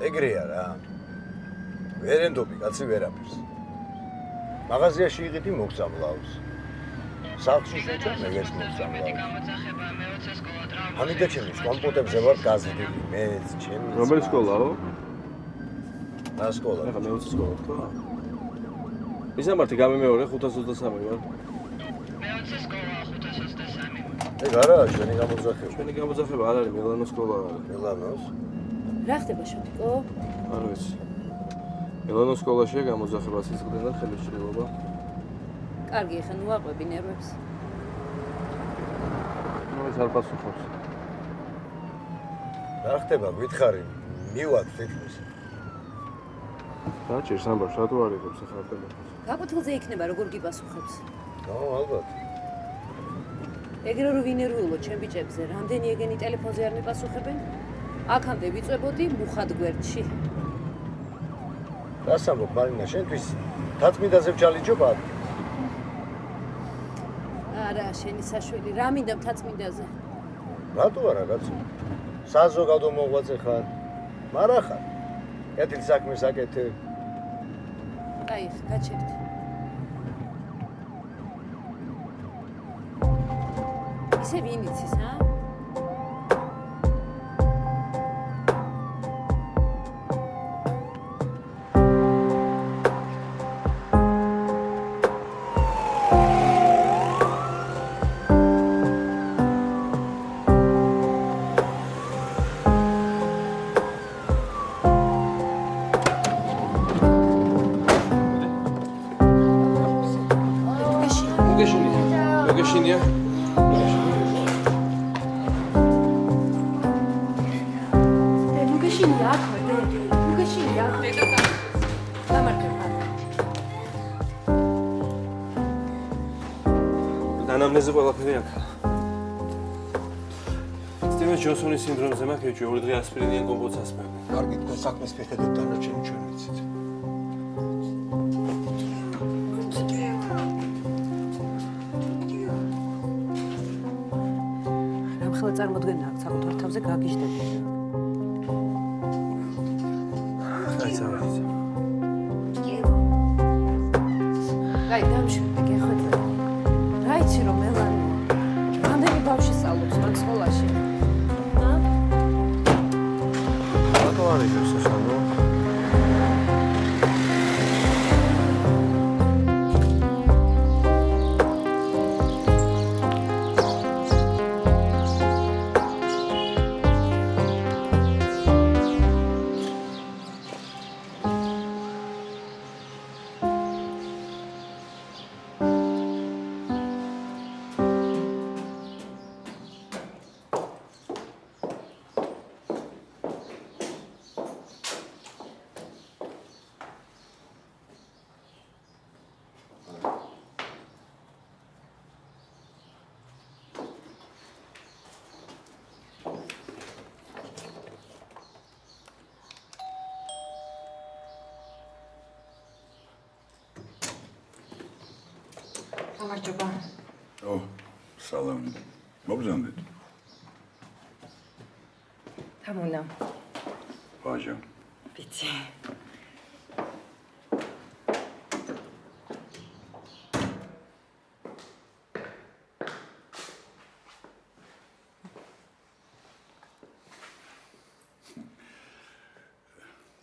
ეგრეა რა. ვერენდობი კაცი ვერაფერს. მაღაზიაში იყიდი მოგწამლავს. სახლში შეჭამ მეგეს მოგწამლავს. ამიტომ ჩემი კომპუტებზე ვარ გაზრდილი, მეც ჩემი. რომელი სკოლაო? რა სკოლა? ახლა მე 20 სკოლა თქო. მისამართი გამემეორე 523 ვარ. მე 20 სკოლა 523. ეგ არა, ჩვენი გამოძახება. ჩვენი გამოძახება არ არის მილანოს სკოლა არის. მილანოს? რა ხდება შოტიკო? არ ვიცი. მილანოს სკოლაშია გამოძახება სიცხლიდან და ხელისშლილობა. კარგი, ხა ნუ აყვები ნერვებს. ნუ ეს არ პასუხობს. რა ხდება, გითხარი, მივად თითქმის. დაჭერს ამბავს, რატო არ იღებს ახლა ტელეფონს? გაკვეთილზე იქნება როგორ გიპასუხებს. ალბათ. ეგრე რომ ვინერულო ჩემ ბიჭებზე, რამდენი ეგენი ტელეფონზე არ მიპასუხებენ? აქამდე ვიწვებოდი მუხად გვერდში. რას ამბობ, მარინა, შენთვის თაცმიდაზე ვჩალიჯობა? არა, შენი საშველი, რა მინდა თაცმინდაზე? რატო არა, კაცო? საზოგადო მოღვაწე ხარ. მარა ხარ. კეთილ საქმეს აკეთებ. აი, გაჩერდი. ისე ვინ იცის, ა? მოგეშინია? მოგეშინია აქვე, მოგეშინია აქვე. გამარჯობა. ანამნეზი ყველაფერი აქ. სტივენ ჯონსონის სინდრომზე მაქვს ეჭვი, 2 დღე ასპირინიან კომბოც ასმევდი. კარგი, თქვენ საქმეს მიხედავთ დანარჩენი ჩვენ ვიცით. რამხელა წარმოდგენა აქვს საკუთარ თავზე გაგიჟდები. აი წავედით. აი, დამშვიდე, გეხვეწე. რა იცი რომ მელანი? რამდენი ბავშვი სწავლობს მაგ სკოლაში? რატო არ იღებს ესანო? გამარჯობა. სალამი. მოგზავნეთ. თამუნა. ვაჟა. ვიცი.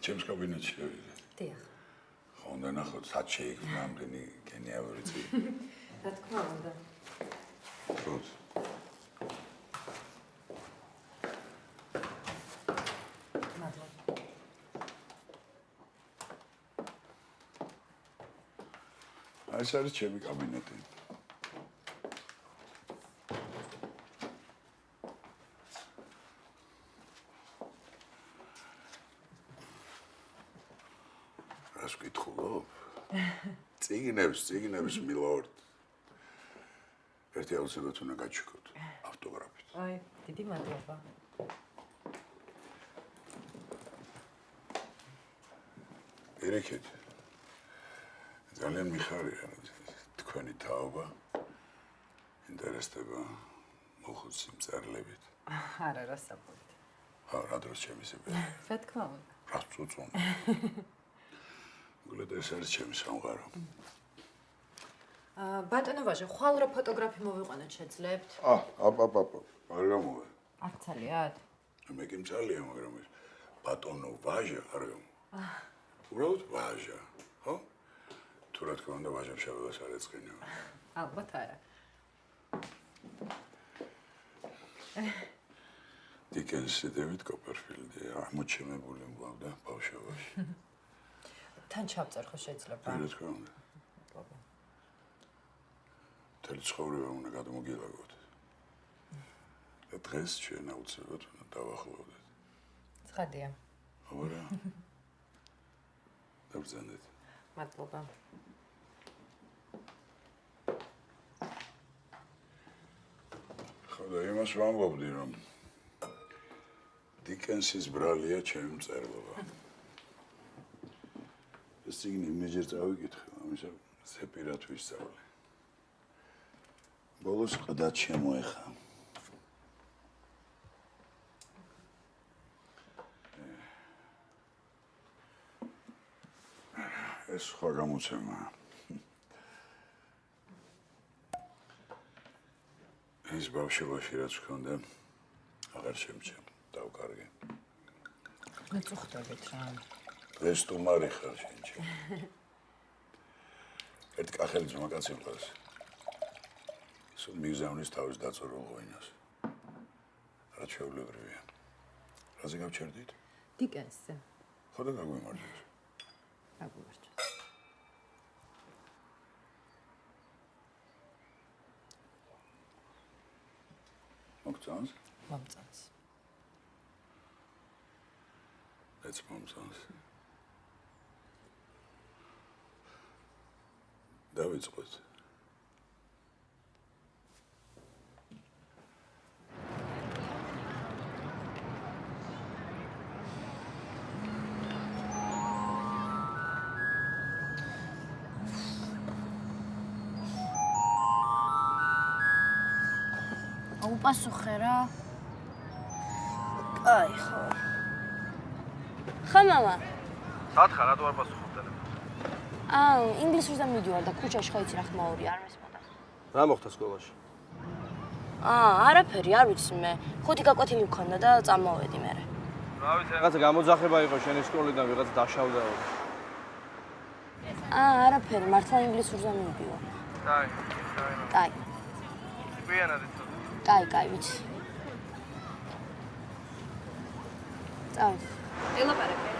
ჩემს კაბინეტში შევიდე. დიახ. ხო, უნდა ნახოთ, სად შეიქმნა რამდენი გენიალური წილი. რა თქმა უნდა. Goed. ეს არის ჩემი კაბინეტი. რას ვკითხულობ? წიგნებს მილორდ. ერთი აუცილებლად უნდა გაჩვიქოთ ავტოგრაფით. აი, დიდი მადლობა. ერიქეთ. ძალიან მიხარია თქვენი თაობა. ინტერესდება მოხუცი მწერლებით. არა, რა საფუძვით. რა დროს შემისებია. რა თქმა უნდა. რას წუწუნ? გულეთ ეს არის ჩემი სამყარო. ბატონო ვაჟა, ხვალ რა ფოტოგრაფი მოვიყვანოთ შეძლებთ? აპ. არ გამოვა. არ ცალიათ? მე კი მწალია, მაგრამ ეს ბატონო ვაჟა არ გამოვა. უბრალოდ ვაჟა, ხო? თუ რა თქმა უნდა ვაჟებს შევებას არ ეწყინა. ალბათ არა. დიკენსი დევიდ კოპერფილდი აღმოჩენებული მგლავდა ბავშვობაში. თან ჩავწერ ხო შეიძლება? რა თქმა უნდა. მთელი ცხოვრება უნდა გადმოგილაგოთ. და დღეს ჩვენ აუცილებლად უნდა დავახლოვდეთ. ცხადია. აბა. დავზენდეთ. მადლობა. ხოდა იმას ვამბობდი, რომ დიკენსის ბრალია ჩემი მწერლობა. ეს წიგნი იმეჯერ წავიკითხე, ამისა ზეპირად ვისწავლე. ბოლოს ყდად შემოეხა. ეს სხვა გამოცემაა. ეს ბავშვობაში რაც ჰქონდა, აღარ შემჩემ, დავკარგე. მეწუხდებით რა. ეს სტუმარი ხარ შენჩემ. ერთ კახელი ძმა კაცი მყავს. სულ მიგზავნის თავის დაწორულ ღვინოს. რა ჩვეულებრივია. რაზე გავჩერდით? დიკენსზე. ხო და გაგვიმარჯვეს. აგუვარჯოს. მოგწონს? მომწონს. მეც მომწონს. დავიწყოთ. აუპასუხე რა. აი ხო. ხა მამა. სათხარ რატო არ პასუხობ ტელეფონს? ინგლისურზე მიდივარ და ქუჩაში ხაიცი რა ხმაური არ მესმოდა. რა მოხდა სკოლაში? არაფერი, არ ვიცი მე. ხუთი გაკვეთილი მქონდა და წამოვედი მე. რა ვიცი, რაღაცა გამოძახება იყო შენი სკოლიდან, ვიღაც დაშავდაო. არაფერი, მართლა ინგლისურზე მიდივარ. კაი. გვიანად იცოდი. კაი, ვიცი. წავედი. ელაპარაკე.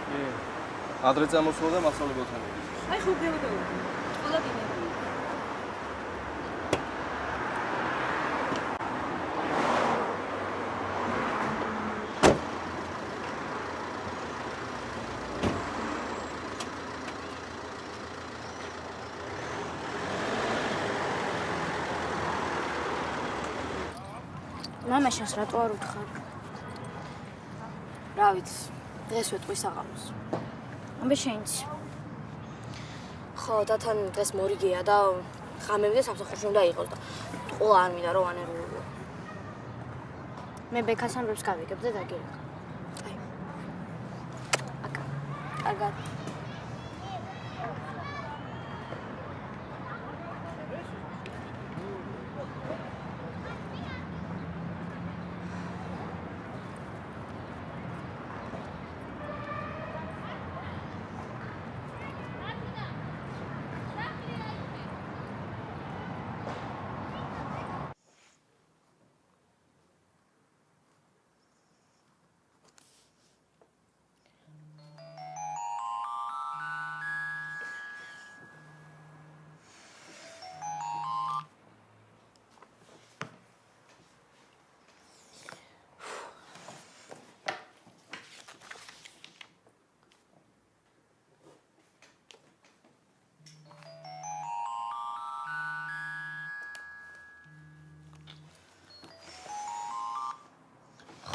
ადრე წამოსვლა და მასწავლებელთან მიდის. აი ხო გეუბნები. ყველა დინები. მამა შენს რატო არ უთხარ? რა ვიცი, დღეს ვეტყვი საღამოს. ამბე შენც. ხო, დათან დღეს მორიგეა და ღამემდე სამსახურში უნდა იყოს და ყოლა არ მინდა რომ ანერვიულო. მე ბექას ამბებს გავიგებ და დაგირეკ. აი. აკა. კარგად.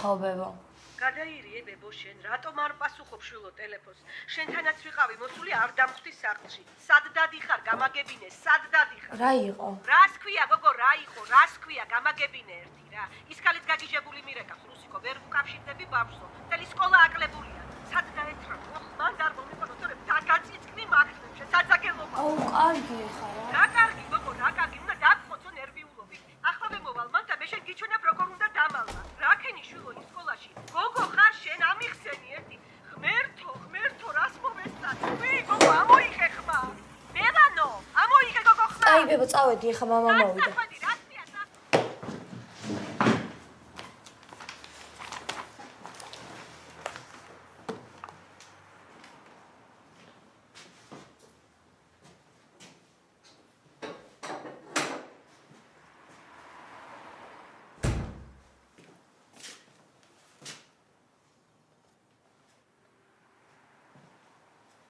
ხო ბებო. გადაირიე ბებო შენ, რატომ არ პასუხობ შვილო ტელეფონს? შენთანაც ვიყავი მოსული არ დამხვდი სახლში. სად დადიხარ, გამაგებინე, სად დადიხარ? რა იყო? რას ქვია გოგო, რა იყო? რას ქვია, გამაგებინე ერთი რა. ის ქალით გაგიჟებული მირეკა, ხრუსიკო, ვერ უკავშირდები ბავშვს. მთელი სკოლა აკლებულია. სად დაეთრა? კარგი ხარ რა. რა კარგი, გოგო, რა კარგი, უნდა დაგხოცო ნერვიულობით. ახლა მოვალ მან და მე შენ გიჩვენებ როგორ უნდა დამალვა. რა ქენი შვილო იმ სკოლაში? გოგო ხარ შენ ამიხსენი ერთი. ღმერთო, რას მომესწარ? გოგო, ამოიღე ხმა. მევანო, ამოიღე გოგო ხმა. აი ბებო, წავედი, ეხა მამა მოვიდა. რა